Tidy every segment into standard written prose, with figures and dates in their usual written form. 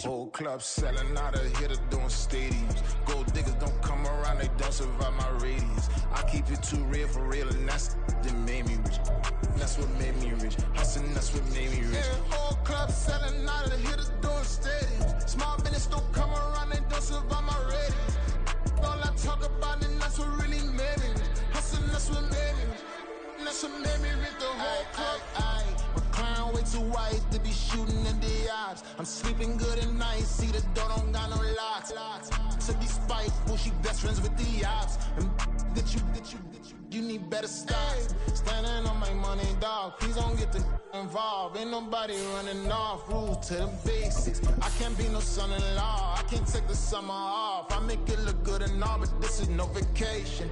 Whole club selling out of hitter doing stadiums. Gold diggers don't come around, they don't survive my radius. I keep it too real for real, and that's that made me rich. That's what made me rich. Hustling, that's what made me rich. Yeah, whole club selling out of hitters doing stadiums. Small business don't come around, they don't survive my radius. All I talk about, and that's what really made me rich. Hustling, that's what made me rich. That's what made me rich. The whole club. My crown way too white to be shooting in the eyes. I'm sleeping good at night. See the door don't got no locks. To be spiteful, she best friends with the ops. And get you need better stop. Standing on my money, dog. Please don't get the involved. Ain't nobody running off. Rules to the basics. I can't be no son-in-law. I can't take the summer off. I make it look good and all, but this is no vacation.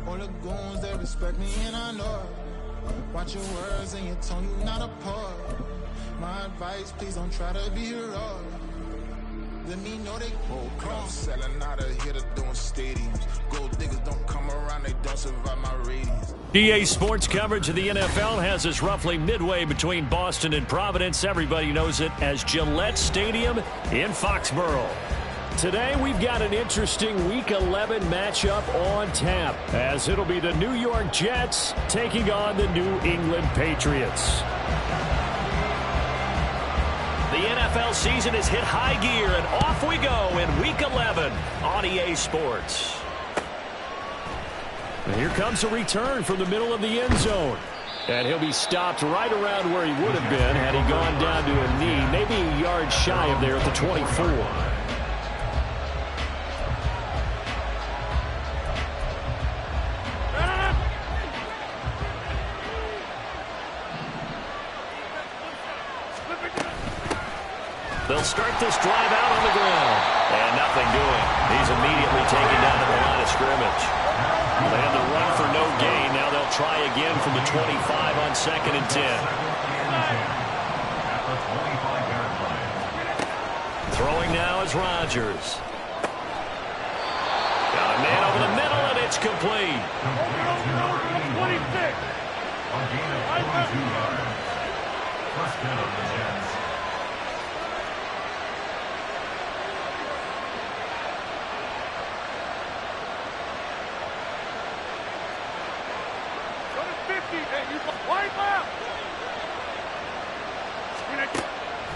All the goons, they respect me and I know it. Watch your words and your tone, you not a poet. My advice, please don't try to be heroic. Let me know they whole club selling out of here to doing stadiums. Gold diggers don't come around, they don't survive my radius. EA Sports coverage of the NFL has us roughly midway between Boston and Providence. Everybody knows it as Gillette Stadium in Foxborough. Today, we've got an interesting Week 11 matchup on tap, as it'll be the New York Jets taking on the New England Patriots. The NFL season has hit high gear, and off we go in Week 11 on EA Sports. And here comes a return from the middle of the end zone. And he'll be stopped right around where he would have been had he gone down to a knee, maybe a yard shy of there at the 24. They'll start this drive out on the ground. And nothing doing. He's immediately taken down to the line of scrimmage. They had the run for no gain. Now they'll try again from the 25 on 2nd and 10. Throwing now is Rodgers. Got a man over the middle, and it's complete. 26. On gain of 42 yards. First down on the Jets.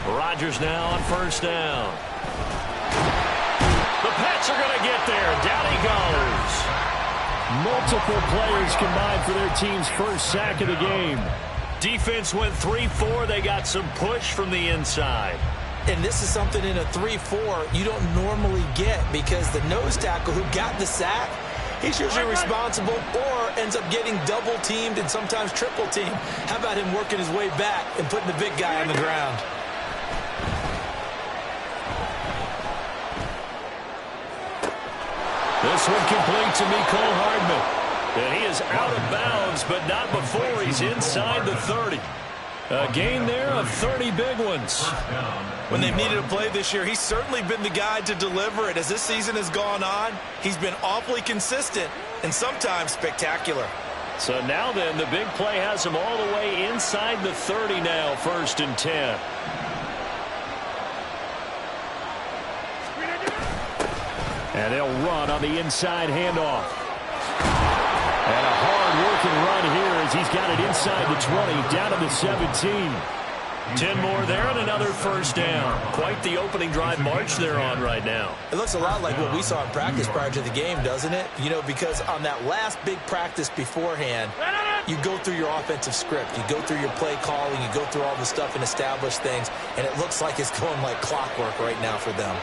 Rodgers now on first down. The Pats are going to get there. Down he goes. Multiple players combined for their team's first sack of the game. Defense went 3-4. They got some push from the inside. And this is something in a 3-4 you don't normally get, because the nose tackle who got the sack, he's usually responsible or ends up getting double-teamed and sometimes triple-teamed. How about him working his way back and putting the big guy on the ground? This one complete to Mecole Hardman. And he is out of bounds, but not before he's inside the 30. A gain there of 30 big ones. When they've needed a play this year, he's certainly been the guy to deliver it. As this season has gone on, he's been awfully consistent and sometimes spectacular. So now then, the big play has him all the way inside the 30 now, 1st and 10. And they'll run on the inside handoff. And a hard-working run here as he's got it inside the 20, down to the 17. 10 more there and another first down. Quite the opening drive march they're on right now. It looks a lot like what we saw in practice prior to the game, doesn't it? You know, because on that last big practice beforehand, you go through your offensive script. You go through your play calling. You go through all the stuff and establish things. And it looks like it's going like clockwork right now for them.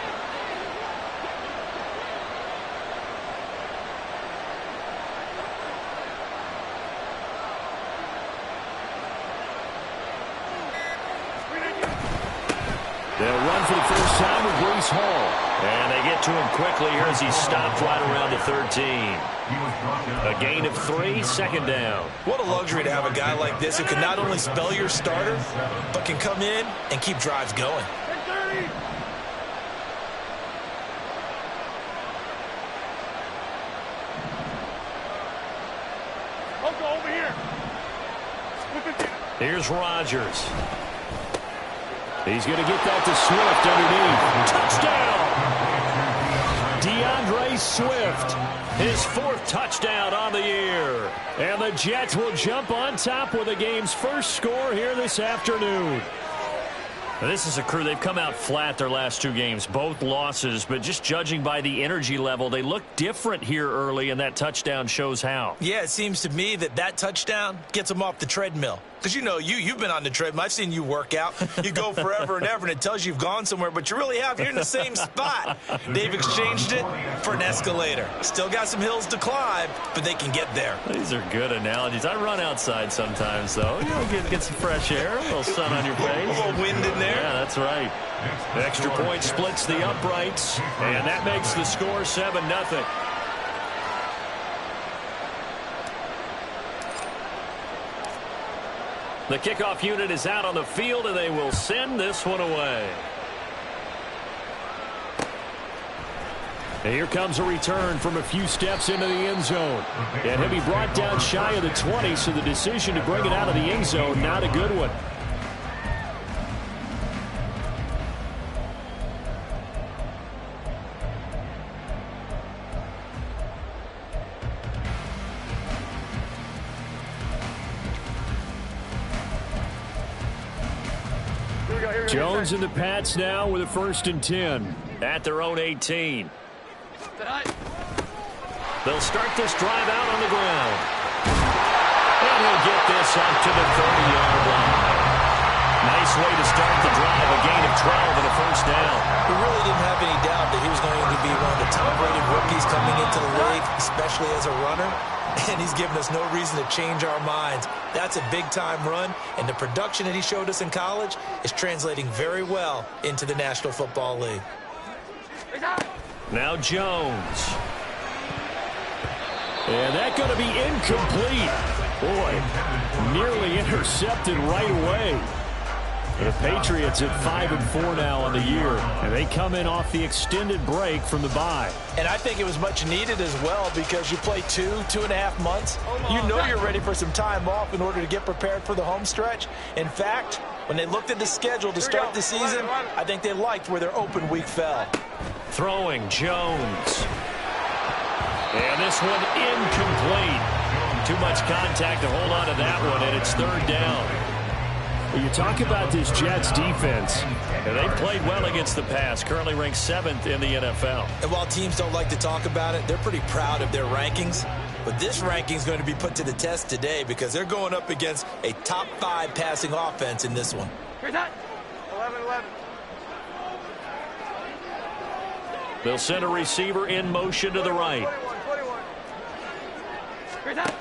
They'll run for the first time with Breece Hall. And they get to him quickly here as he's stopped right around the 13. A gain of 3, 2nd down. What a luxury to have a guy like this who can not only spell your starter, but can come in and keep drives going. Here's Rodgers. He's going to get that to Swift underneath. Touchdown! DeAndre Swift, his 4th touchdown on the year. And the Jets will jump on top with the game's first score here this afternoon. This is a crew. They've come out flat their last 2 games, both losses, but just judging by the energy level, they look different here early, and that touchdown shows how. Yeah, it seems to me that touchdown gets them off the treadmill. Because, you know, you've been on the treadmill. I've seen you work out. You go forever and ever, and it tells you you've gone somewhere, but you really have. You're in the same spot. They've exchanged it for an escalator. Still got some hills to climb, but they can get there. These are good analogies. I run outside sometimes, though. You know, get some fresh air, a little sun on your face. A little wind in there. Yeah, that's right. The extra point splits the uprights, and that makes the score 7-0. The kickoff unit is out on the field, and they will send this one away. And here comes a return from a few steps into the end zone. And he'll be brought down shy of the 20, so the decision to bring it out of the end zone, not a good one. Jones and the Pats now with a 1st and 10 at their own 18. They'll start this drive out on the ground. And he'll get this up to the 30-yard line. Nice way to start the drive, a gain of 12 and a 1st down. We really didn't have any doubt that he was going to be one of the top-rated rookies coming into the league, especially as a runner. And he's given us no reason to change our minds. That's a big-time run, and the production that he showed us in college is translating very well into the National Football League. Now Jones. And that's going to be incomplete. Boy, nearly intercepted right away. The Patriots at 5-4 now on the year, and they come in off the extended break from the bye. And I think it was much needed as well, because you play 2.5 months. You know you're ready for some time off in order to get prepared for the home stretch. In fact, when they looked at the schedule to start the season, I think they liked where their open week fell. Throwing Jones. And this one incomplete. Too much contact to hold on to that one, and it's 3rd down. Well, you talk about this Jets defense, and they've played well against the pass, currently ranked 7th in the NFL. And while teams don't like to talk about it, they're pretty proud of their rankings. But this ranking is going to be put to the test today, because they're going up against a top 5 passing offense in this one. 11-11. They'll send a receiver in motion to the right. 21.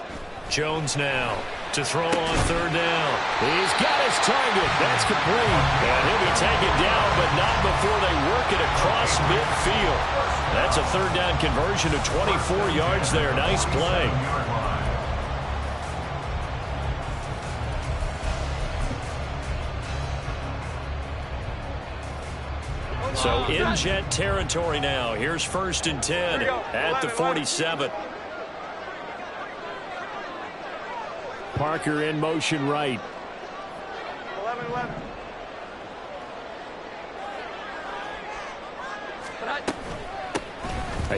Jones now to throw on 3rd down. He's got his target. That's complete. And he'll be taken down, but not before they work it across midfield. That's a 3rd down conversion of 24 yards there. Nice play. So in Jet territory now. Here's 1st and 10 at the 47. Parker in motion right. 11-11.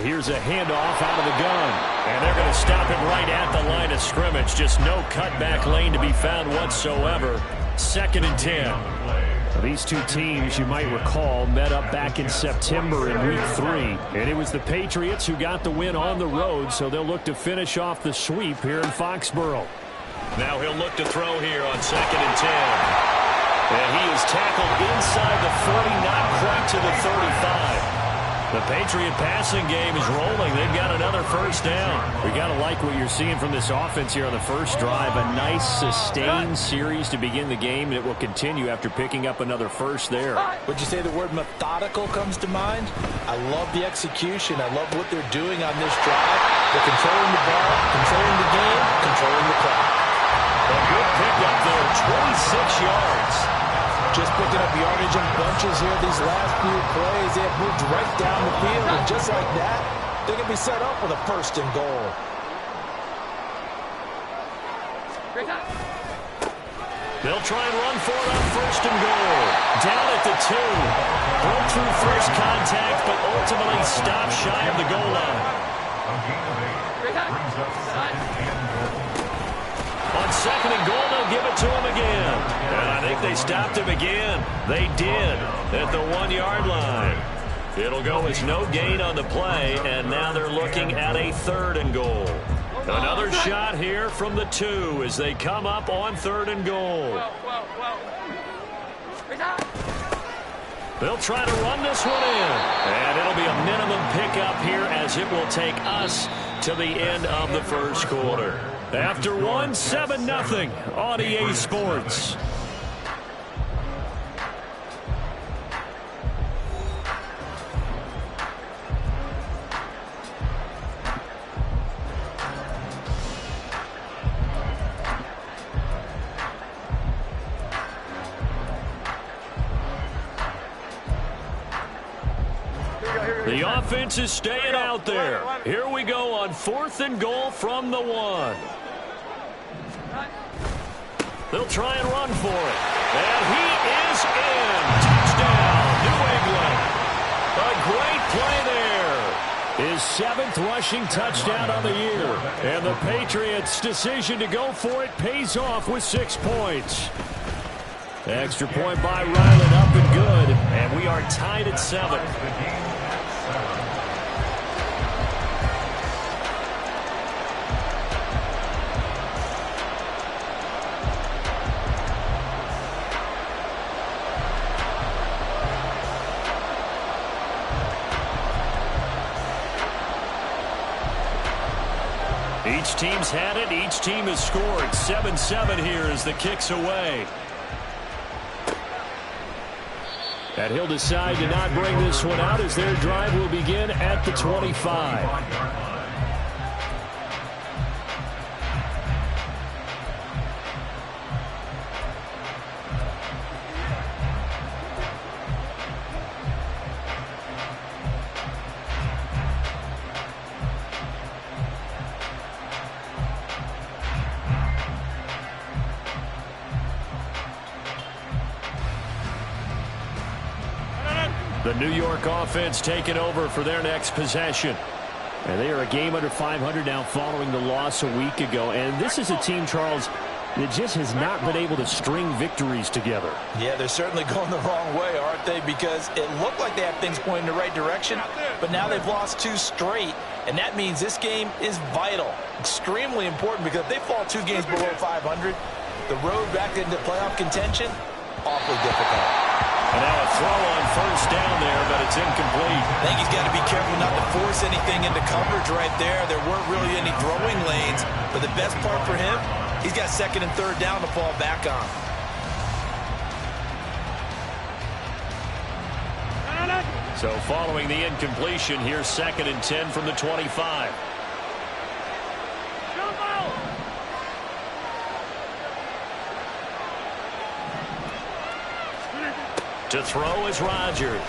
Here's a handoff out of the gun. And they're going to stop it right at the line of scrimmage. Just no cutback lane to be found whatsoever. 2nd and 10. These two teams, you might recall, met up back in September in Week 3. And it was the Patriots who got the win on the road, so they'll look to finish off the sweep here in Foxborough. Now he'll look to throw here on 2nd and 10. And he is tackled inside the 40, not quite to the 35. The Patriot passing game is rolling. They've got another 1st down. We got to like what you're seeing from this offense here on the first drive. A nice sustained series to begin the game, and it will continue after picking up another 1st there. Would you say the word methodical comes to mind? I love the execution. I love what they're doing on this drive. They're controlling the ball, controlling the game, controlling the clock. A good pickup there, 26 yards. Just picking up yardage in bunches here these last few plays. They have moved right down the field, and just like that, they're going to be set up with a 1st and goal. They'll try and run for it on first and goal. Down at the 2. Broke through first contact, but ultimately stopped shy of the goal line. On second and goal, they'll give it to him again. And I think they stopped him again. They did at the 1-yard line. It'll go as no gain on the play, and now they're looking at a third and goal. Another shot here from the 2 as they come up on third and goal. They'll try to run this one in. And it'll be a minimum pickup here as it will take us to the end of the first quarter. After 1, 7-0 on EA Sports. The offense is staying out there. Here we go on fourth and goal from the 1. They'll try and run for it. And he is in. Touchdown, New England. A great play there. His 7th rushing touchdown on the year. And the Patriots' decision to go for it pays off with 6 points. Extra point by Ryland, up and good. And we are tied at 7. Each team's had it. Each team has scored. 7-7 here as the kick's away. And he'll decide to not bring this one out as their drive will begin at the 25. The New York offense taking over for their next possession. And they are a game under 500 now following the loss a week ago. And this is a team, Charles, that just has not been able to string victories together. Yeah, they're certainly going the wrong way, aren't they? Because it looked like they had things pointing in the right direction, but now they've lost 2 straight. And that means this game is vital, extremely important, because if they fall 2 games below 500, the road back into playoff contention, awfully difficult. And now a throw on first down there, but it's incomplete. I think he's got to be careful not to force anything into coverage right there. There weren't really any throwing lanes, but the best part for him, he's got second and third down to fall back on. So following the incompletion, here's second and 10 from the 25. To throw is Rodgers.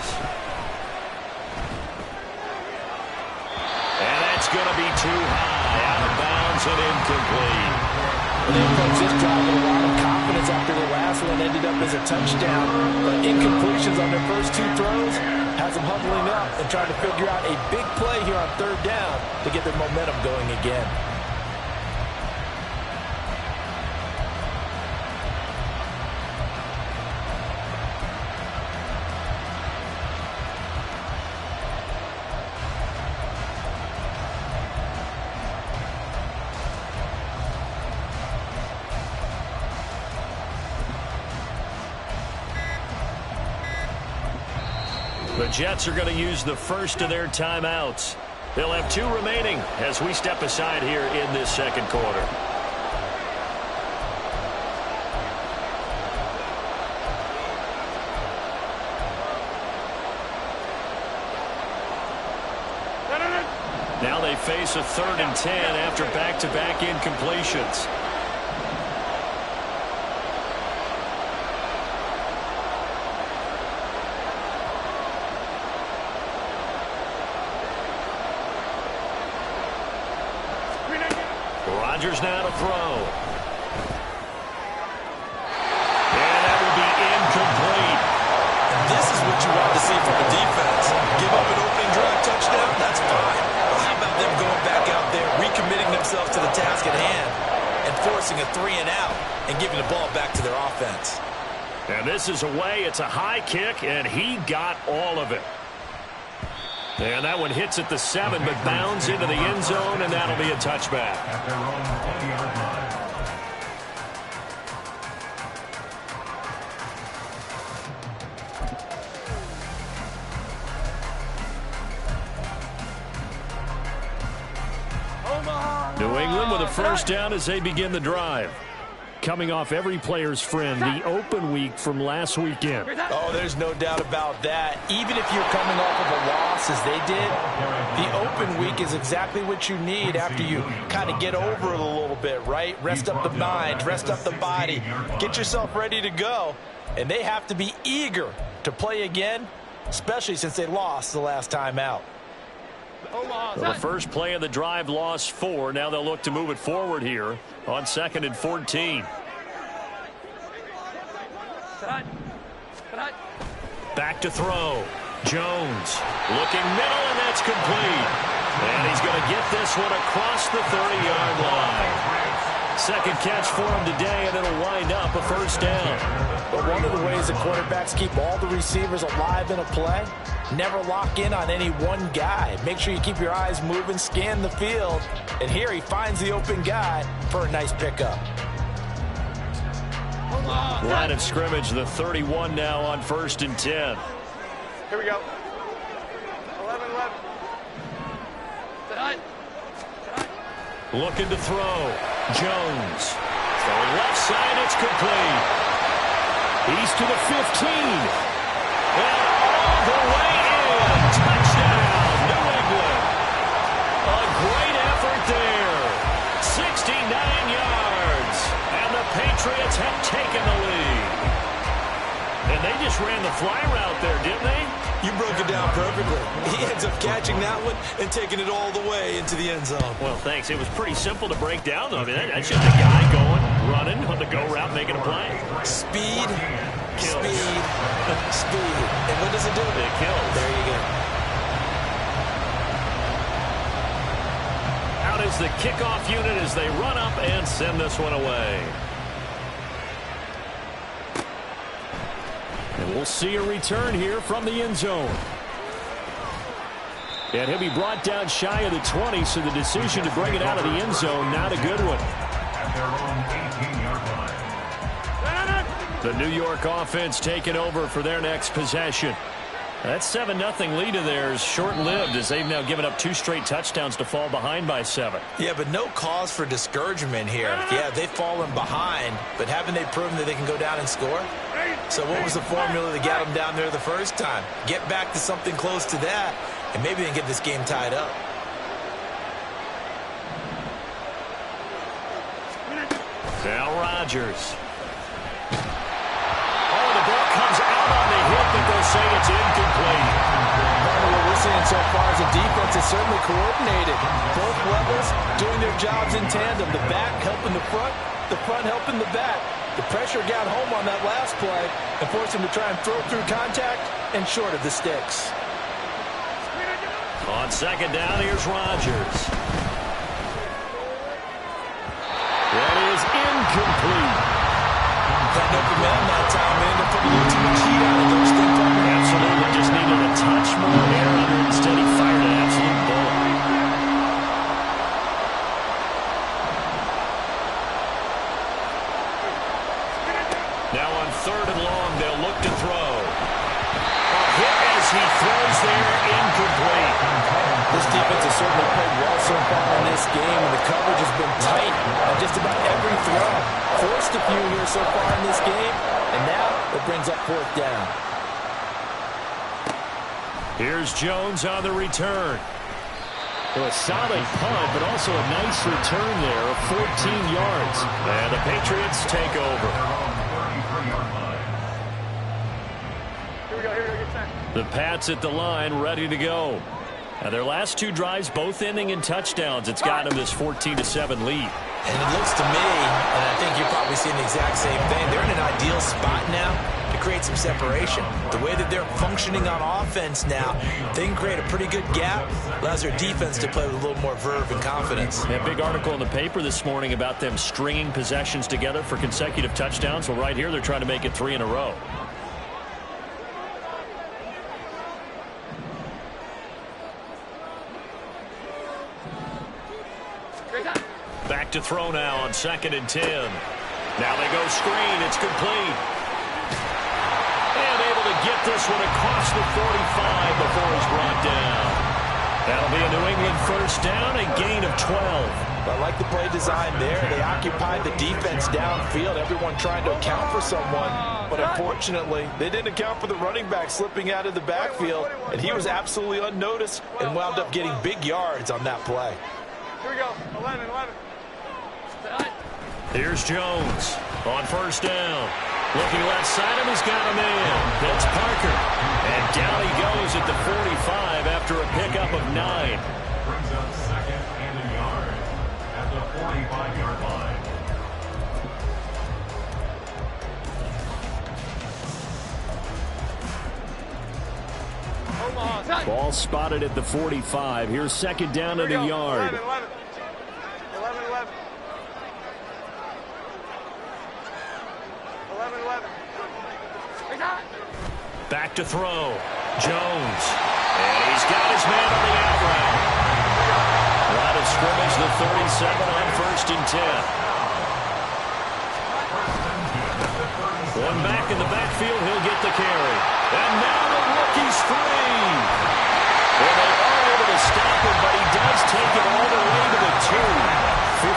And that's going to be too high. Out of bounds and incomplete. Well, the approach this drive with a lot of confidence after the last one ended up as a touchdown. But incompletions on their first 2 throws has them huddling up and trying to figure out a big play here on third down to get their momentum going again. The Jets are going to use the first of their timeouts. They'll have 2 remaining as we step aside here in this second quarter. Now they face a 3rd and 10 after back-to-back incompletions. Rodgers now to throw. to see from the defense. Give up an opening drive touchdown, that's fine. But how about them going back out there, recommitting themselves to the task at hand, and forcing a 3-and-out and giving the ball back to their offense. And this is away. It's a high kick, and he got all of it. And that one hits at the 7, but bounds into the end zone, and that'll be a touchback. At their own 20-yard line. New England with a first down as they begin the drive. Coming off every player's friend, the open week from last weekend. Oh, there's no doubt about that. Even if you're coming off of a loss as they did, the open week is exactly what you need after you kind of get over it a little bit, right? Rest up the mind, rest up the body, get yourself ready to go. And they have to be eager to play again, especially since they lost the last time out. Well, the first play of the drive lost 4. Now they'll look to move it forward here on 2nd and 14. Back to throw. Jones looking middle, and that's complete. And he's going to get this one across the 30-yard line. Second catch for him today, and it'll wind up a first down. But one of the ways the quarterbacks keep all the receivers alive in a play, never lock in on any one guy. Make sure you keep your eyes moving, scan the field. And here he finds the open guy for a nice pickup. Line of scrimmage, the 31 now on 1st and 10. Here we go. 11-11. Looking to throw. Jones. Throwing left side, it's complete. He's to the 15. And all the way in. Touchdown, New England. A great effort there. 69 yards. And the Patriots have taken the lead. And they just ran the fly route there, didn't they? You broke it down perfectly. He ends up catching that one and taking it all the way into the end zone. Well, thanks. It was pretty simple to break down, though. I mean, that's just a guy going, running on the go route, making a play. Speed, Kills. speed, speed. And what does it do? It kills. There you go. Out is the kickoff unit as they run up and send this one away. And we'll see a return here from the end zone. And he'll be brought down shy of the 20, so the decision to bring it out of the end zone, not a good one. At their own 18-yard line. The New York offense taking over for their next possession. That 7-0 lead of theirs short-lived as they've now given up 2 straight touchdowns to fall behind by 7. Yeah, but no cause for discouragement here. Yeah, they've fallen behind, but haven't they proven that they can go down and score? So what was the formula that got them down there the first time? Get back to something close to that, and maybe they can get this game tied up. Now Rodgers. Oh, the ball comes out on the hit, but they'll say it's incomplete. What we're seeing so far is a defense is certainly coordinated. Both levels doing their jobs in tandem. The back helping the front helping the back. The pressure got home on that last play and forced him to try and throw through contact and short of the sticks. On 2nd down, here's Rodgers. That is incomplete. That open man that time, man. They're putting a little too much heat on it. Don't stink on it. Absolutely, just needed a touch more air under it. Instead, he fired an absolute bullet. Now on 3rd and long, they'll look to throw. A hit as he throws there, incomplete. This defense has certainly played well so far in this game, and the coverage has been tight on just about every throw. Forced a few here so far in this game, and now it brings up 4th down. Here's Jones on the return. A solid punt, but also a nice return there of 14 yards. And the Patriots take over. Here we go, get set. The Pats at the line, ready to go. Now their last 2 drives, both ending in touchdowns. It's got them this 14-7 lead. And it looks to me, and I think you're probably seeing the exact same thing, they're in an ideal spot now to create some separation. The way that they're functioning on offense now, they can create a pretty good gap. Allows their defense to play with a little more verve and confidence. A big article in the paper this morning about them stringing possessions together for consecutive touchdowns. Well, right here, they're trying to make it 3 in a row. Back to throw now on 2nd and 10. Now they go screen. It's complete. And able to get this one across the 45 before he's brought down. That'll be a New England first down, a gain of 12. I like the play design there. They occupied the defense downfield, everyone trying to account for someone. But unfortunately, they didn't account for the running back slipping out of the backfield, and he was absolutely unnoticed and wound up getting big yards on that play. Here we go. 11. Here's Jones on first down. Looking left side him, he's got a man. That's Parker. And down he goes at the 45 after a pickup of 9. Brings up 2nd and a yard at the 45-yard line. Ball spotted at the 45. Here's 2nd down and a yard. 11. Back to throw. Jones. And he's got his man on the out route. Line of scrimmage, the 37 on 1st and 10. One back in the backfield, he'll get the carry. And now the rookie's free. Well, they are able to stop him, but he does take it all the way to the 2.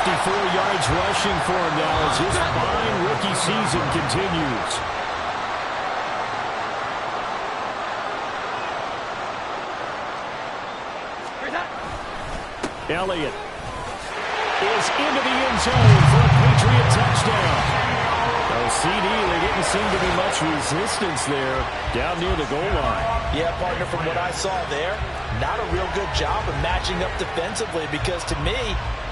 54 yards rushing for him now as his fine rookie season continues. Elliott is into the end zone for a Patriot touchdown. Oh, CD, there didn't seem to be much resistance there down near the goal line. Yeah, partner, from what I saw there, not a real good job of matching up defensively because to me,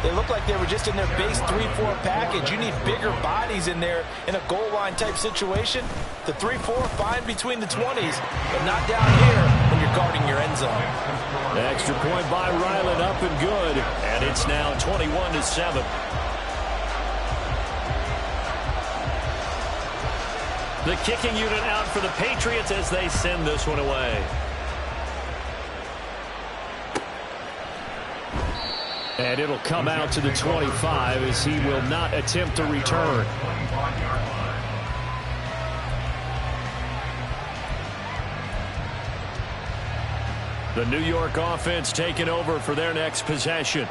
they look like they were just in their base 3-4 package. You need bigger bodies in there in a goal line type situation. The 3-4 fine between the 20s, but not down here when you're guarding your end zone. The extra point by Ryland up and good, and it's now 21-7. The kicking unit out for the Patriots as they send this one away. And it'll come out to the 25 as he will not attempt to return. The New York offense taking over for their next possession.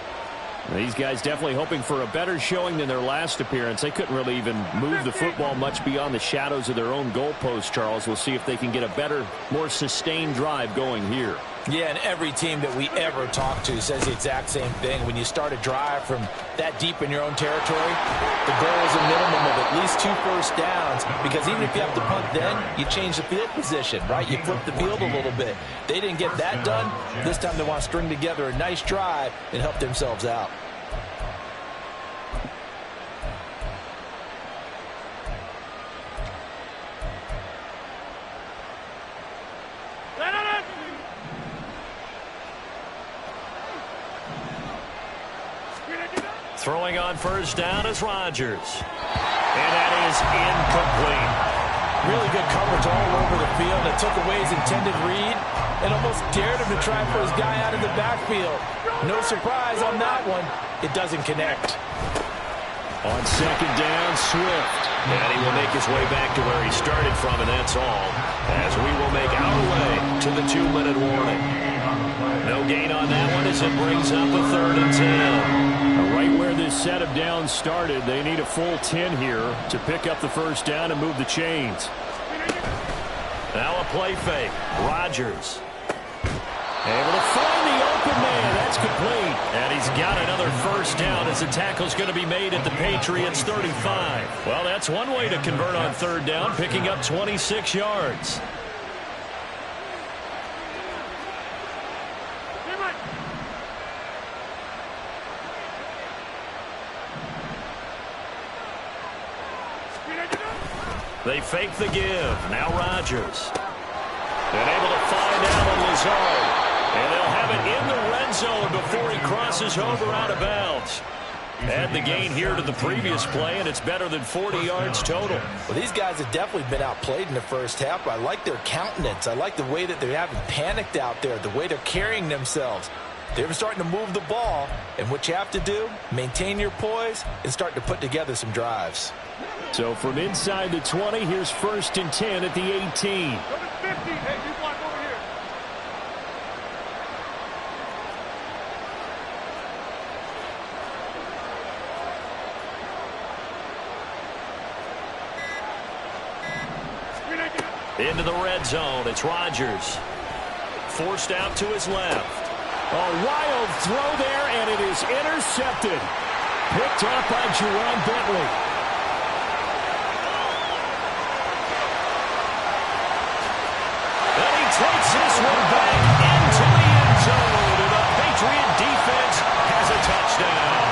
These guys definitely hoping for a better showing than their last appearance. They couldn't really even move the football much beyond the shadows of their own goalpost, Charles. We'll see if they can get a better, more sustained drive going here. Yeah, and every team that we ever talk to says the exact same thing. When you start a drive from that deep in your own territory, the goal is a minimum of at least 2 first downs, because even if you have to punt then, you change the field position, right? You flip the field a little bit. They didn't get that done. This time they want to string together a nice drive and help themselves out. Throwing on first down is Rodgers. And that is incomplete. Really good coverage all over the field. It took away his intended read and almost dared him to try for his guy out of the backfield. No surprise on that one. It doesn't connect. On second down, Swift. And he will make his way back to where he started from, and that's all. As we will make our way to the 2-minute warning. No gain on that one as it brings up a 3rd and 10. Right where this set of downs started, they need a full 10 here to pick up the first down and move the chains. Now a play fake. Rodgers. Able to find the open man. That's complete. And he's got another first down as the tackle's going to be made at the Patriots 35. Well, that's one way to convert on 3rd down, picking up 26 yards. They fake the give. Now Rodgers. And able to find Alan Lazard. And they'll have it in the red zone before he crosses over out of bounds. Add the gain here to the previous play, and it's better than 40 yards total. Well, these guys have definitely been outplayed in the first half. I like their countenance. I like the way that they're having panicked out there, the way they're carrying themselves. They're starting to move the ball, and what you have to do, maintain your poise and start to put together some drives. So from inside the 20, here's 1st and 10 at the 18. Number 50. Hey, you block over here. Into the red zone. It's Rodgers. Forced out to his left. A wild throw there, and it is intercepted. Picked off by Jerron Bentley. And he takes this one back into the end zone. And the Patriot defense has a touchdown.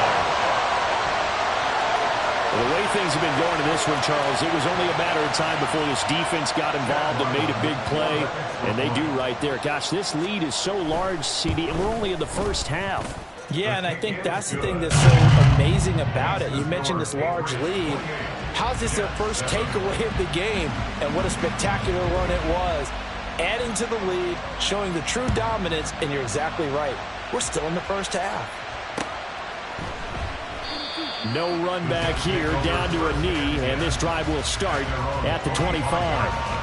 Well, the way things have been going in this one, Charles, it was only a matter of time before this defense got involved and made a big play, and they do right there. Gosh, this lead is so large, CD, and we're only in the first half. Yeah, and I think that's the thing that's so amazing about it. You mentioned this large lead. How's this their first takeaway of the game? And what a spectacular run it was. Adding to the lead, showing the true dominance, and you're exactly right. We're still in the first half. No run back here, down to a knee, and this drive will start at the 25.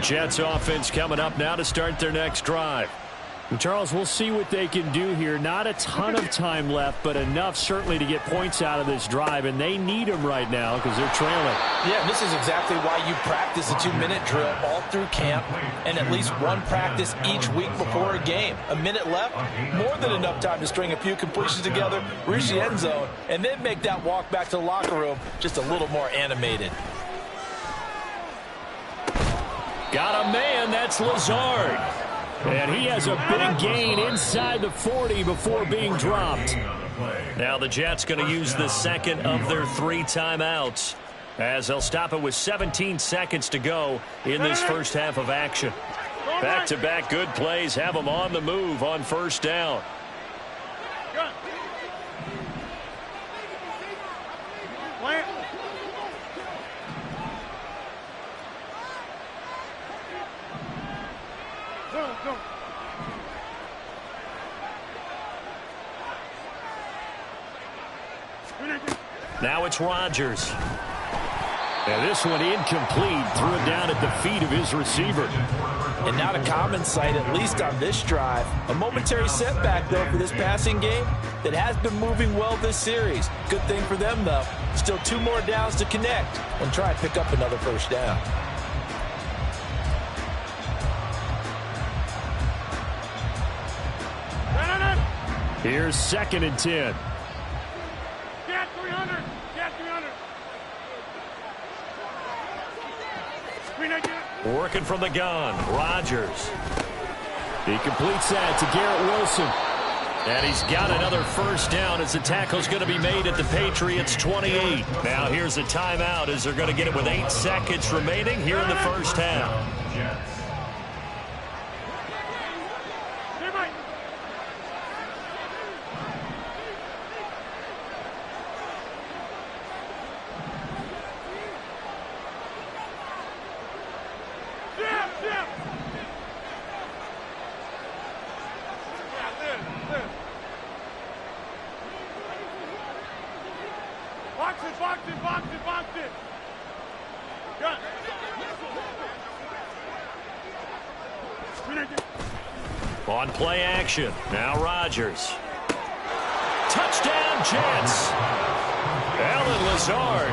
Jets offense coming up now to start their next drive. And Charles, we'll see what they can do here. Not a ton of time left, but enough certainly to get points out of this drive, and they need them right now because they're trailing. Yeah, this is exactly why you practice a 2-minute drill all through camp and at least one practice each week before a game. A minute left, more than enough time to string a few completions together, reach the end zone, and then make that walk back to the locker room just a little more animated. Got a man, that's Lazard. And he has a big gain inside the 40 before being dropped. Now the Jets going to use the second of their 3 timeouts as they'll stop it with 17 seconds to go in this first half of action. Back-to-back good plays have them on the move on first down. Now it's Rodgers. And this one incomplete. Threw it down at the feet of his receiver. And not a common sight, at least on this drive. A momentary setback, though, for this passing game that has been moving well this series. Good thing for them, though. Still 2 more downs to connect and try and pick up another first down. Here's 2nd and 10. Get 300. Get 300. Working from the gun, Rodgers. He completes that to Garrett Wilson. And he's got another first down as the tackle's going to be made at the Patriots 28. Now here's a timeout as they're going to get it with 8 seconds remaining here in the first half. Box it. Gun. On play action. Now Rodgers. Touchdown Jets. Alan Lazard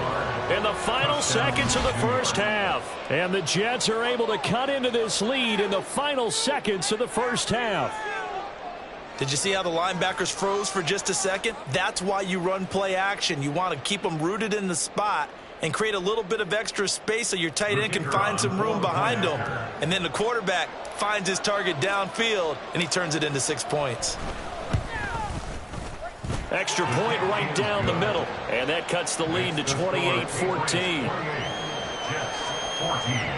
in the final seconds of the first half. And the Jets are able to cut into this lead in the final seconds of the first half. Did you see how the linebackers froze for just a second? That's why you run play action. You want to keep them rooted in the spot and create a little bit of extra space so your tight end can find some room behind him. And then the quarterback finds his target downfield, and he turns it into 6 points. Extra point right down the middle. And that cuts the lead to 28-14. Jets 14.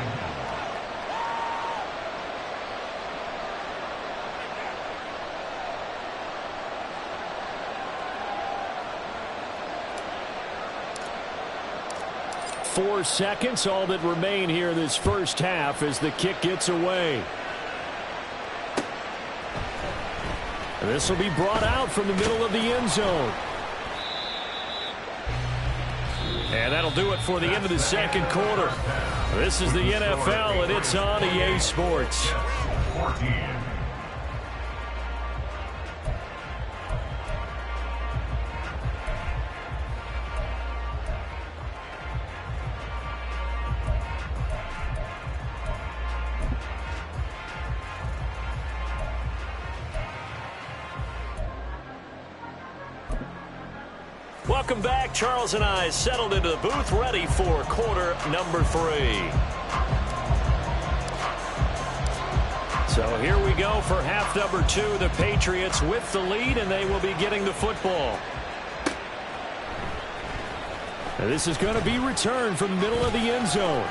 Four seconds, all that remain here in this first half as the kick gets away. This will be brought out from the middle of the end zone. And that'll do it for the end of the second quarter. This is the NFL, and it's on EA Sports. 14. Welcome back. Charles and I settled into the booth, ready for quarter number 3. So here we go for half number 2. The Patriots with the lead, and they will be getting the football. And this is going to be returned from the middle of the end zone.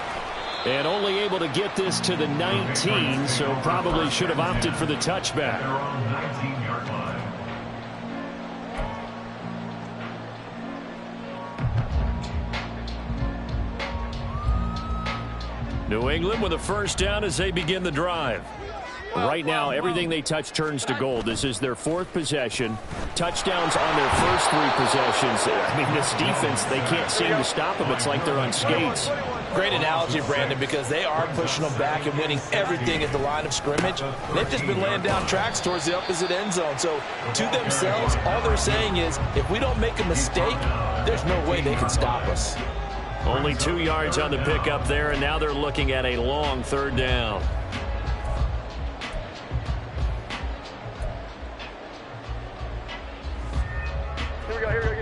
And only able to get this to the 19, so probably should have opted for the touchback. They're on the 19-yard line. New England with a first down as they begin the drive. Right now, everything they touch turns to gold. This is their 4th possession. Touchdowns on their first 3 possessions. I mean, this defense, they can't seem to stop them. It's like they're on skates. Great analogy, Brandon, because they are pushing them back and winning everything at the line of scrimmage. They've just been laying down tracks towards the opposite end zone. So to themselves, all they're saying is, if we don't make a mistake, there's no way they can stop us. Only 2 yards on the pickup there, and now they're looking at a long 3rd down.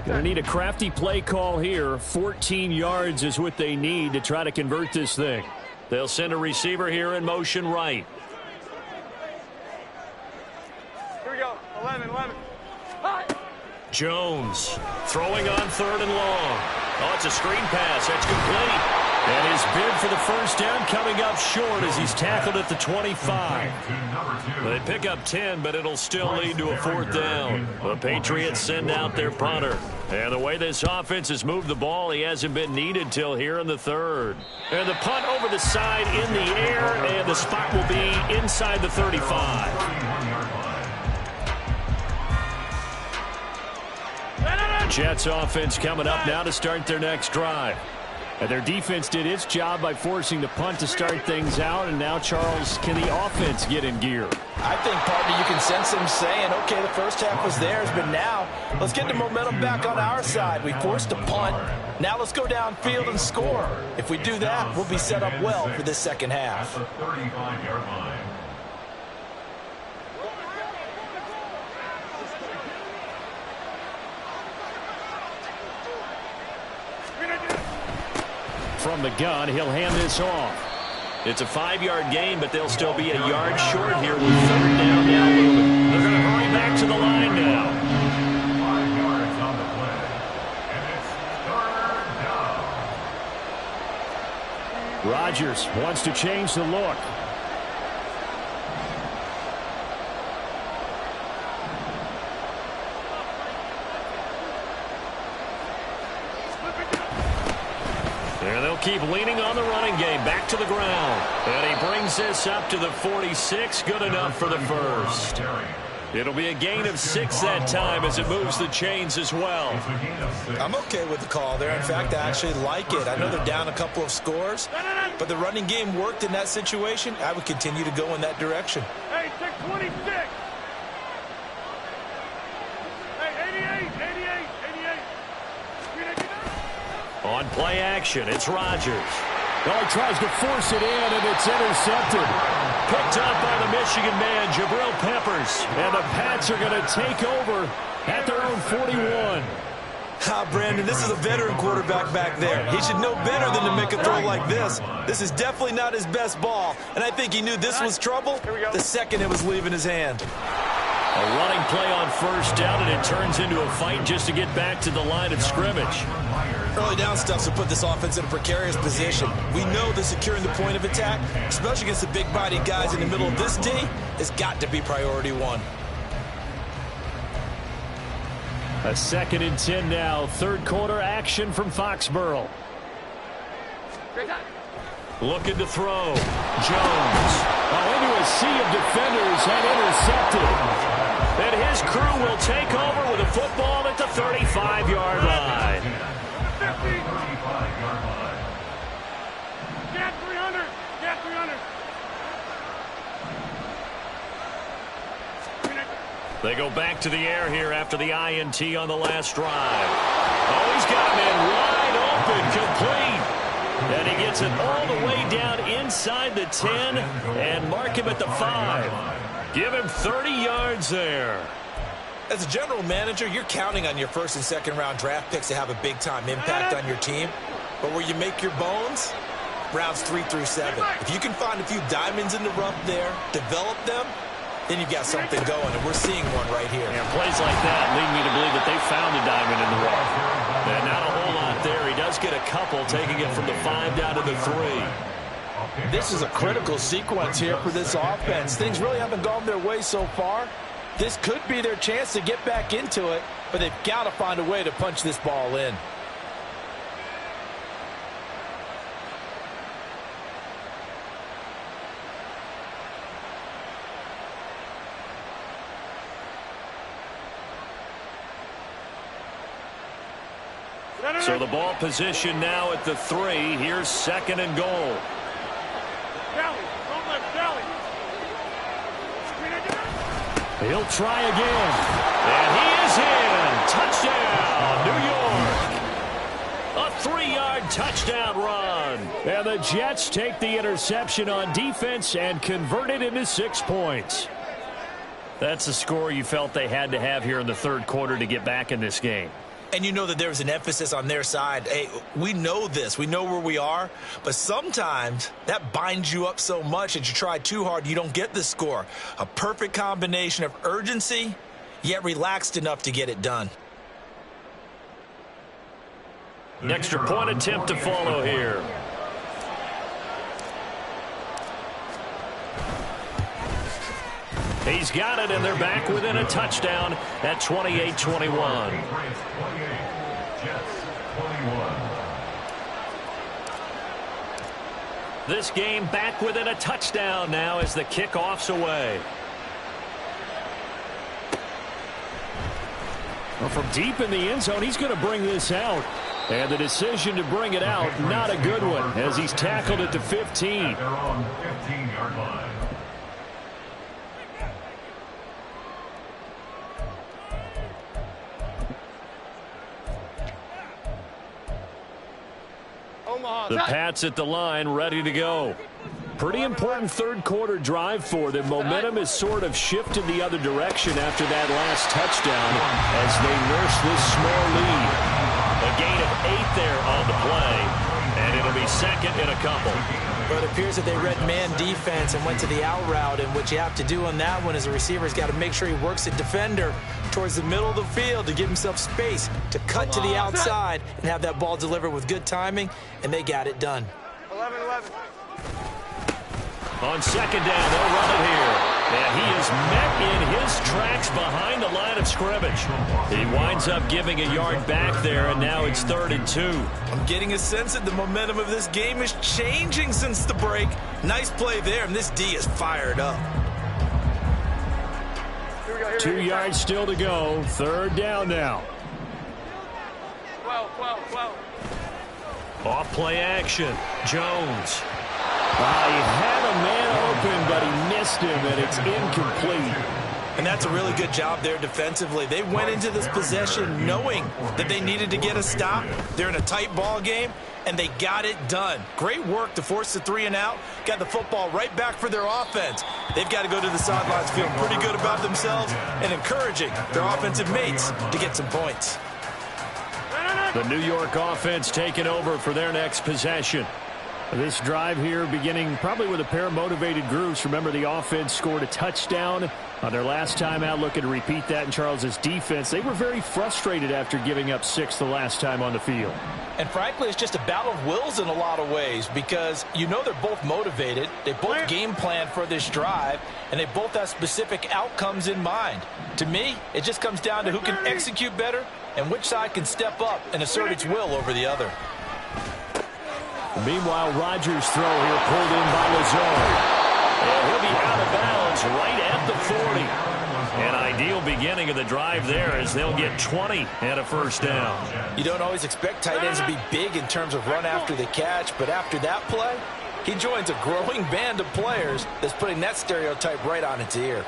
Going to need a crafty play call here. 14 yards is what they need to try to convert this thing. They'll send a receiver here in motion right. Here we go. 11. Jones throwing on 3rd and long. Oh, it's a screen pass. That's complete. And his bid for the first down coming up short as he's tackled at the 25. They pick up 10, but it'll still lead to a 4th down. The Patriots send out their punter. And the way this offense has moved the ball, he hasn't been needed till here in the 3rd. And the punt over the side in the air, and the spot will be inside the 35. Jets offense coming up now to start their next drive. And their defense did its job by forcing the punt to start things out. And now, Charles, can the offense get in gear? I think, partner, you can sense them saying, okay, the first half was theirs, but now let's get the momentum back on our side. We forced a punt. Now let's go downfield and score. If we do that, we'll be set up well for this second half. At the 35-yard line. From the gun, he'll hand this off. It's a 5-yard gain, but they'll still be a yard short here with 3rd down now looming. They're going to hurry back to the line now. 5 yards on the play. And it's 3rd down. Rodgers wants to change the look. And they'll keep leaning on the running game. Back to the ground. And he brings this up to the 46. Good enough for the first. It'll be a gain of 6 that time as it moves the chains as well. I'm okay with the call there. In fact, I actually like it. I know they're down a couple of scores, but the running game worked in that situation. I would continue to go in that direction. Hey, take 26. Hey, 88. On play action, it's Rodgers. Well, he tries to force it in, and it's intercepted. Picked up by the Michigan man, Jabril Peppers. And the Pats are going to take over at their own 41. Brandon, this is a veteran quarterback back there. He should know better than to make a throw like this. This is definitely not his best ball, and I think he knew this was trouble the second it was leaving his hand. A running play on first down, and it turns into a fight just to get back to the line of scrimmage. Early down stuff to put this offense in a precarious position. We know that securing the point of attack, especially against the big-bodied guys in the middle of this D, has got to be priority one. A 2nd and 10 now. Third quarter action from Foxborough. Looking to throw. Jones. Into a sea of defenders and intercepted. And his crew will take over with a football at the 35-yard line. 35-yard line. Get 300. Get 300. They go back to the air here after the INT on the last drive. Oh, he's got him in wide open, complete. And he gets it all the way down inside the 10 and mark him at the 5. Give him 30 yards there. As a general manager, you're counting on your first and second round draft picks to have a big-time impact on your team. But where you make your bones, rounds 3 through 7. If you can find a few diamonds in the rough there, develop them, then you've got something going, and we're seeing one right here. And plays like that lead me to believe that they found a diamond in the rough. And not a whole lot there. He does get a couple, taking it from the 5 down to the 3. This is a critical sequence here for this offense. Things really haven't gone their way so far. This could be their chance to get back into it, but they've got to find a way to punch this ball in. So the ball position now at the 3. Here's 2nd and goal. He'll try again. And he is in. Touchdown, New York. A 3-yard touchdown run. And the Jets take the interception on defense and convert it into 6 points. That's the score you felt they had to have here in the third quarter to get back in this game. And you know that there's an emphasis on their side. Hey, we know this. We know where we are. But sometimes that binds you up so much that you try too hard, you don't get the score. A perfect combination of urgency, yet relaxed enough to get it done. An extra point attempt to follow here. He's got it, and they're back within a touchdown at 28-21. This game back within a touchdown now as the kickoff's away. Well, from deep in the end zone, he's going to bring this out. And the decision to bring it out, not a good one, as he's tackled at the 15. They're on the 15-yard line. The Pats at the line, ready to go. Pretty important third quarter drive for them. Momentum has sort of shifted the other direction after that last touchdown as they nurse this small lead. A gain of 8 there on the play, and it'll be 2nd and a couple. But it appears that they read man defense and went to the out route, and what you have to do on that one is a receiver's got to make sure he works a defender towards the middle of the field to give himself space to cut to the outside and have that ball delivered with good timing, and they got it done. 11-11. On 2nd down, they'll run it here. And he is met in his tracks behind the line of scrimmage. He winds up giving a yard back there, and now it's 3rd and 2. I'm getting a sense that the momentum of this game is changing since the break. Nice play there, and this D is fired up. 2 yards still to go. 3rd down now. 12. Off play action. Jones. He had a man open, but he missed him, and it's incomplete. And that's a really good job there defensively. They went into this possession knowing that they needed to get a stop. They're in a tight ball game, and they got it done. Great work to force the 3 and out. Got the football right back for their offense. They've got to go to the sidelines feeling pretty good about themselves and encouraging their offensive mates to get some points. The New York offense taking over for their next possession. This drive here beginning probably with a pair of motivated groups. Remember, the offense scored a touchdown on their last time out, looking to repeat that in Charles's defense. They were very frustrated after giving up 6 the last time on the field. And frankly, it's just a battle of wills in a lot of ways because you know they're both motivated. They both game plan for this drive, and they both have specific outcomes in mind. To me, it just comes down to who can execute better and which side can step up and assert its will over the other. Meanwhile, Rodgers' throw here pulled in by Lazard. And he'll be out of bounds right at the 40. An ideal beginning of the drive there as they'll get 20 and a first down. You don't always expect tight ends to be big in terms of run after the catch, but after that play, he joins a growing band of players that's putting that stereotype right on its ear.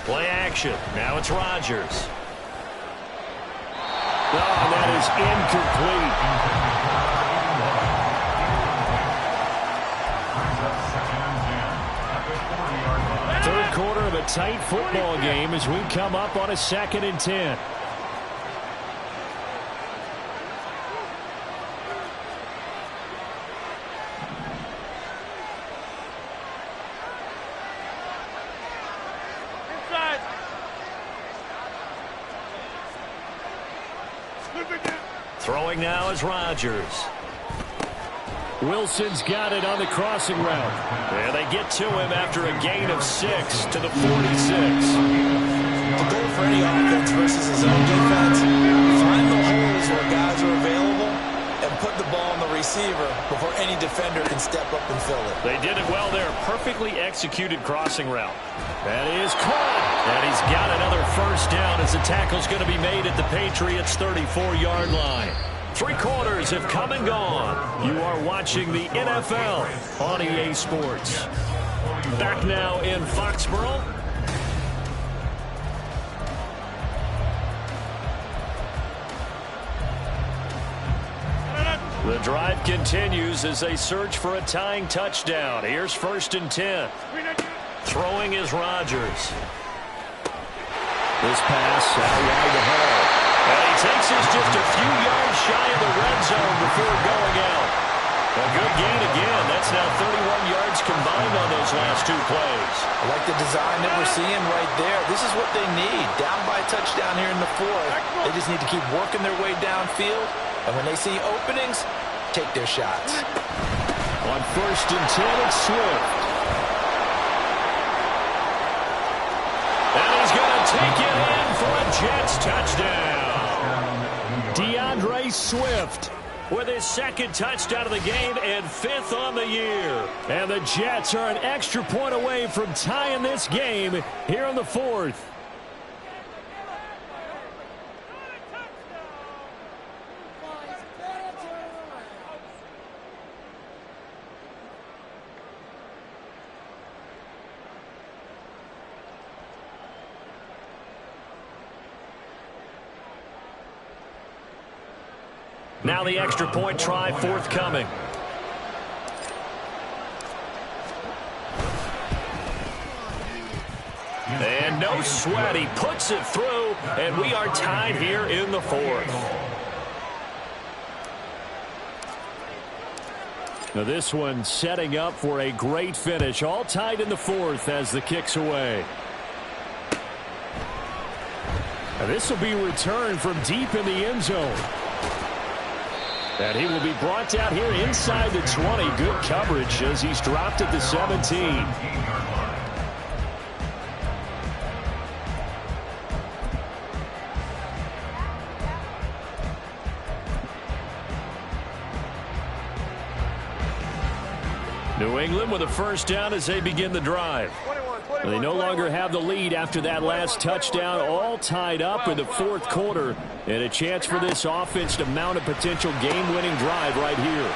Play action. Now it's Rodgers. Oh, that is incomplete. Third quarter of a tight football game as we come up on a 2nd and 10. Throwing now is Rodgers. Wilson's got it on the crossing route. And they get to him after a gain of 6 to the 46. The goal for any offense versus his own defense, find the holes where guys are available and put the ball on the receiver before any defender can step up and fill it. They did it well there. Perfectly executed crossing route. That is caught. And he's got another first down as the tackle's going to be made at the Patriots' 34-yard line. 3 quarters have come and gone. You are watching the NFL on EA Sports. Back now in Foxborough. The drive continues as they search for a tying touchdown. Here's 1st and 10. Throwing is Rodgers. This pass out wide to Hall. And he takes us just a few yards shy of the red zone before going out. A good gain again. That's now 31 yards combined on those last 2 plays. I like the design that we're seeing right there. This is what they need. Down by a touchdown here in the 4th. They just need to keep working their way downfield. And when they see openings, take their shots. On 1st and 10, it's Swift. And he's going to take it in for a Jets touchdown. DeAndre Swift with his 2nd touchdown of the game and 5th on the year. And the Jets are an extra point away from tying this game here in the 4th. Now the extra point try forthcoming. And no sweat. He puts it through, and we are tied here in the 4th. Now this one setting up for a great finish. All tied in the 4th as the kick's away. Now this will be returned from deep in the end zone. And he will be brought down here inside the 20. Good coverage as he's dropped at the 17. New England with a first down as they begin the drive. They no longer have the lead after that last touchdown, all tied up in the 4th quarter, and a chance for this offense to mount a potential game-winning drive right here.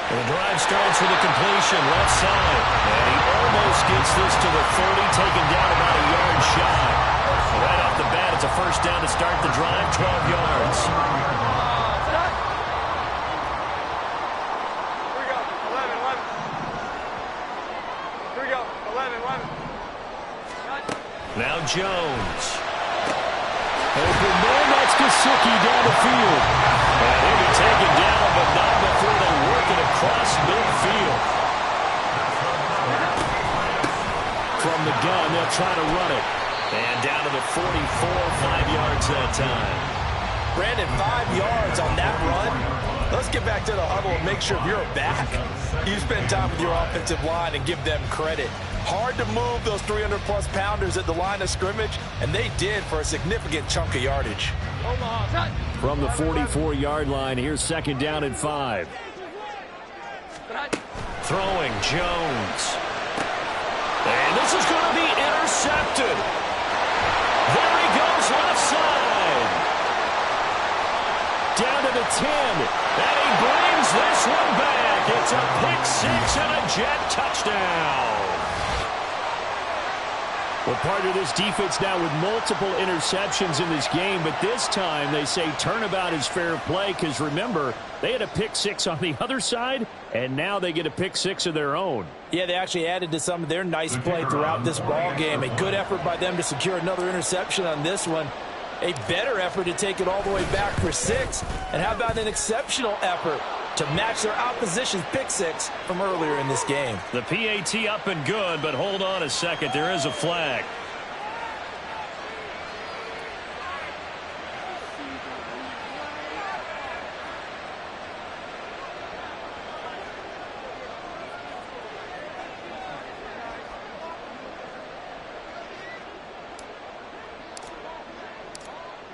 The drive starts with a completion left side. And he almost gets this to the 30, taken down about a yard shy. Right off the bat, it's a first down to start the drive, 12 yards. Here we go, 11, 11. Here we go, 11, 11. Now Jones. Open man, that's Gesicki down the field. And he'll be taken down, but not before they work it across midfield. From the gun, they'll try to run it. And down to the 44, 5 yards that time. Brandon, 5 yards on that run. Let's get back to the huddle and make sure you're back. You spend time with your offensive line and give them credit. Hard to move those 300-plus pounders at the line of scrimmage, and they did for a significant chunk of yardage. From the 44-yard line, here's second down and 5. Throwing Jones. And this is going to be intercepted. There he goes left side. Down to the 10. And he brings this one back. It's a pick six and a jet touchdown. Well, part of this defense now with multiple interceptions in this game, but this time they say turnabout is fair play because, remember, they had a pick six on the other side, and now they get a pick six of their own. Yeah, they actually added to some of their nice play throughout this ball game. A good effort by them to secure another interception on this one. A better effort to take it all the way back for 6. And how about an exceptional effort to match their opposition's pick six from earlier in this game? The PAT up and good, but hold on a second. There is a flag.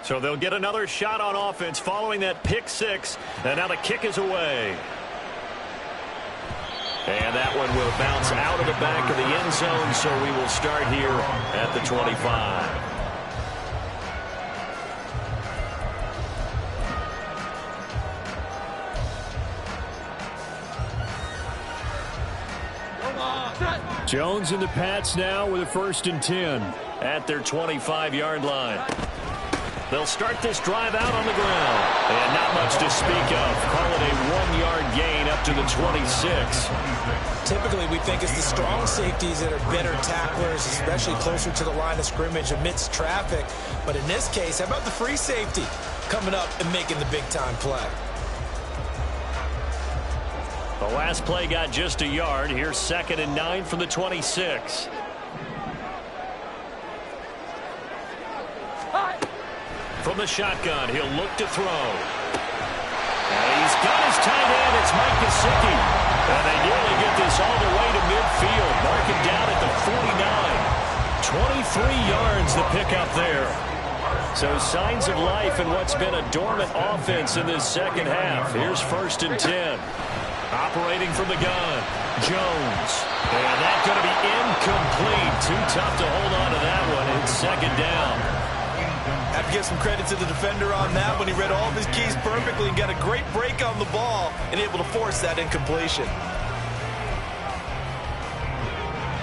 So they'll get another shot on offense following that pick six. And now the kick is away. And that one will bounce out of the back of the end zone, so we will start here at the 25. Jones and the Pats now with a 1st and 10 at their 25-yard line. They'll start this drive out on the ground. And not much to speak of. Call it a 1-yard gain up to the 26. Typically, we think it's the strong safeties that are better tacklers, especially closer to the line of scrimmage amidst traffic. But in this case, how about the free safety coming up and making the big-time play? The last play got just a yard. Here's 2nd and 9 from the 26. From the shotgun, he'll look to throw. And he's got his tight end. It's Mike Gesicki. And they nearly get this all the way to midfield. Mark him down at the 49. 23 yards the pickup there. So signs of life in what's been a dormant offense in this second half. Here's 1st and 10. Operating from the gun, Jones. And that's going to be incomplete. Too tough to hold on to that one. It's 2nd down. Have to give some credit to the defender on that when he read all of his keys perfectly and got a great break on the ball and able to force that incompletion.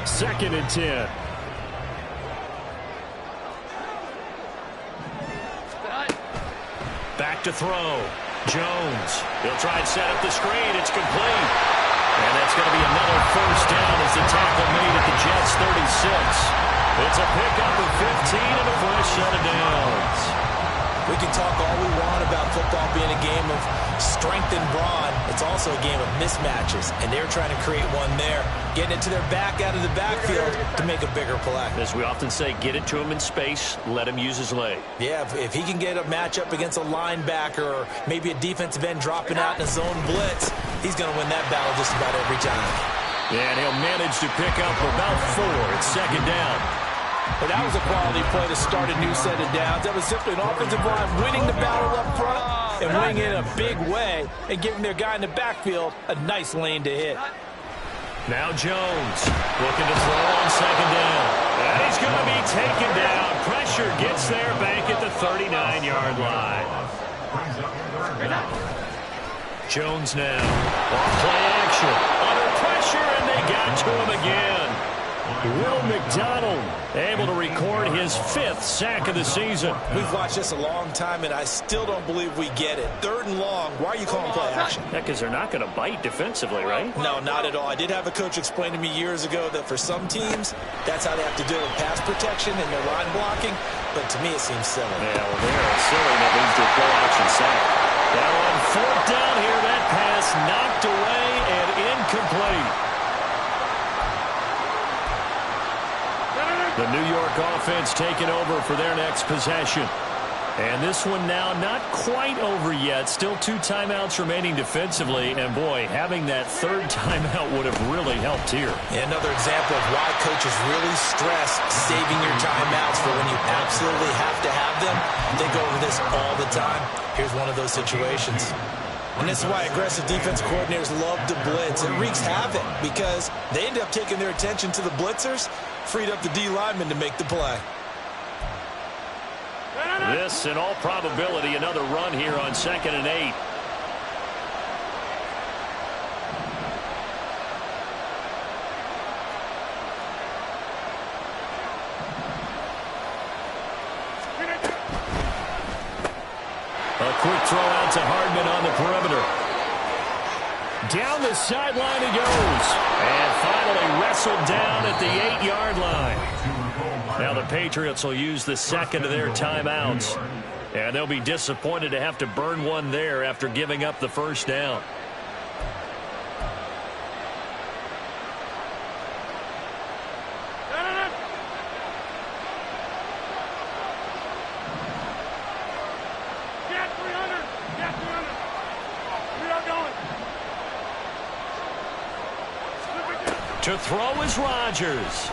2nd and 10. Back to throw. Jones. He'll try and set up the screen. It's complete. And that's going to be another 1st down as the tackle made at the Jets' 36. It's a pickup of 15 and a fresh set of downs. We can talk all we want about football being a game of strength and brawn. It's also a game of mismatches, and they're trying to create one there, getting it to their back out of the backfield to make a bigger play. As we often say, get it to him in space, let him use his leg. Yeah, if he can get a matchup against a linebacker or maybe a defensive end dropping out in a zone blitz, he's going to win that battle just about every time. And he'll manage to pick up about 4. It's 2nd down. But that was a quality play to start a new set of downs. That was simply an offensive line winning the battle up front and winning it in a big way and giving their guy in the backfield a nice lane to hit. Now Jones looking to throw on 2nd down. And he's going to be taken down. Pressure gets there back at the 39-yard line. Jones now. On play action. Under pressure, and they got to him again. Will McDonald able to record his 5th sack of the season. We've watched this a long time, and I still don't believe we get it. 3rd and long. Why are you calling play action? Yeah, because they're not going to bite defensively, right? No, not at all. I did have a coach explain to me years ago that for some teams, that's how they have to deal with pass protection and their line blocking. But to me, it seems silly. Yeah, well, they're silly. That leads to a play action sack. Now on 4th down here, that pass knocked away and incomplete. The New York offense taking over for their next possession. And this one now not quite over yet. Still 2 timeouts remaining defensively. And, boy, having that 3rd timeout would have really helped here. Yeah, another example of why coaches really stress saving your timeouts for when you absolutely have to have them. They go over this all the time. Here's one of those situations. And this is why aggressive defense coordinators love to blitz. It wreaks havoc because they end up taking their attention to the blitzers, freed up the D lineman to make the play. This, in all probability, another run here on 2nd and 8. A quick throw out to Hardman on the perimeter. Down the sideline he goes. And finally wrestled down at the 8-yard line. Now the Patriots will use the 2nd of their timeouts. And they'll be disappointed to have to burn one there after giving up the 1st down. To throw is Rodgers.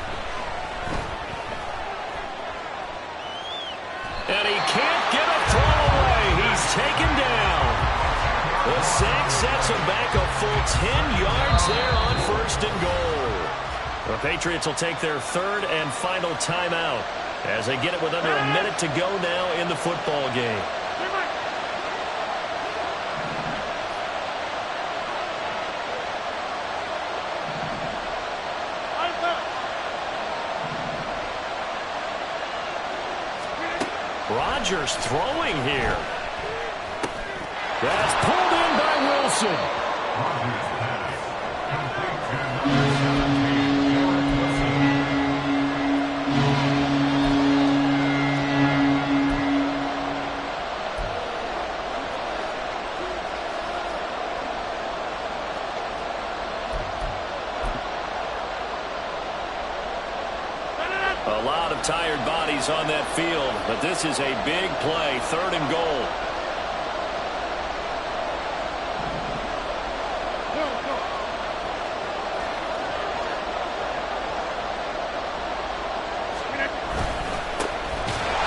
And he can't get a throw away. He's taken down. The sack sets him back a full 10 yards there on 1st and goal. The Patriots will take their 3rd and final timeout as they get it with under a minute to go now in the football game. Rodgers throwing here. That's pulled in by Wilson. A lot of tired bodies on that field, but this is a big play, 3rd and goal.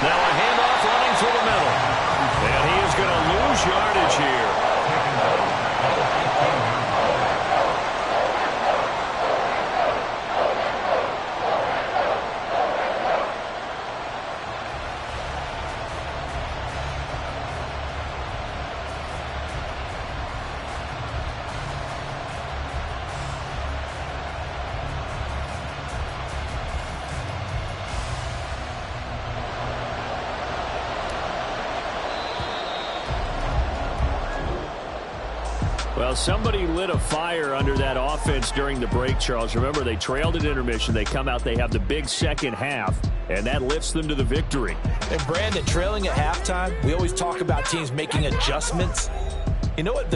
Now a handoff running through the middle. And he is going to lose yardage here. Well, somebody lit a fire under that offense during the break, Charles. Remember, they trailed at intermission. They come out, they have the big second half, and that lifts them to the victory. And, Brandon, trailing at halftime, we always talk about teams making adjustments. You know what?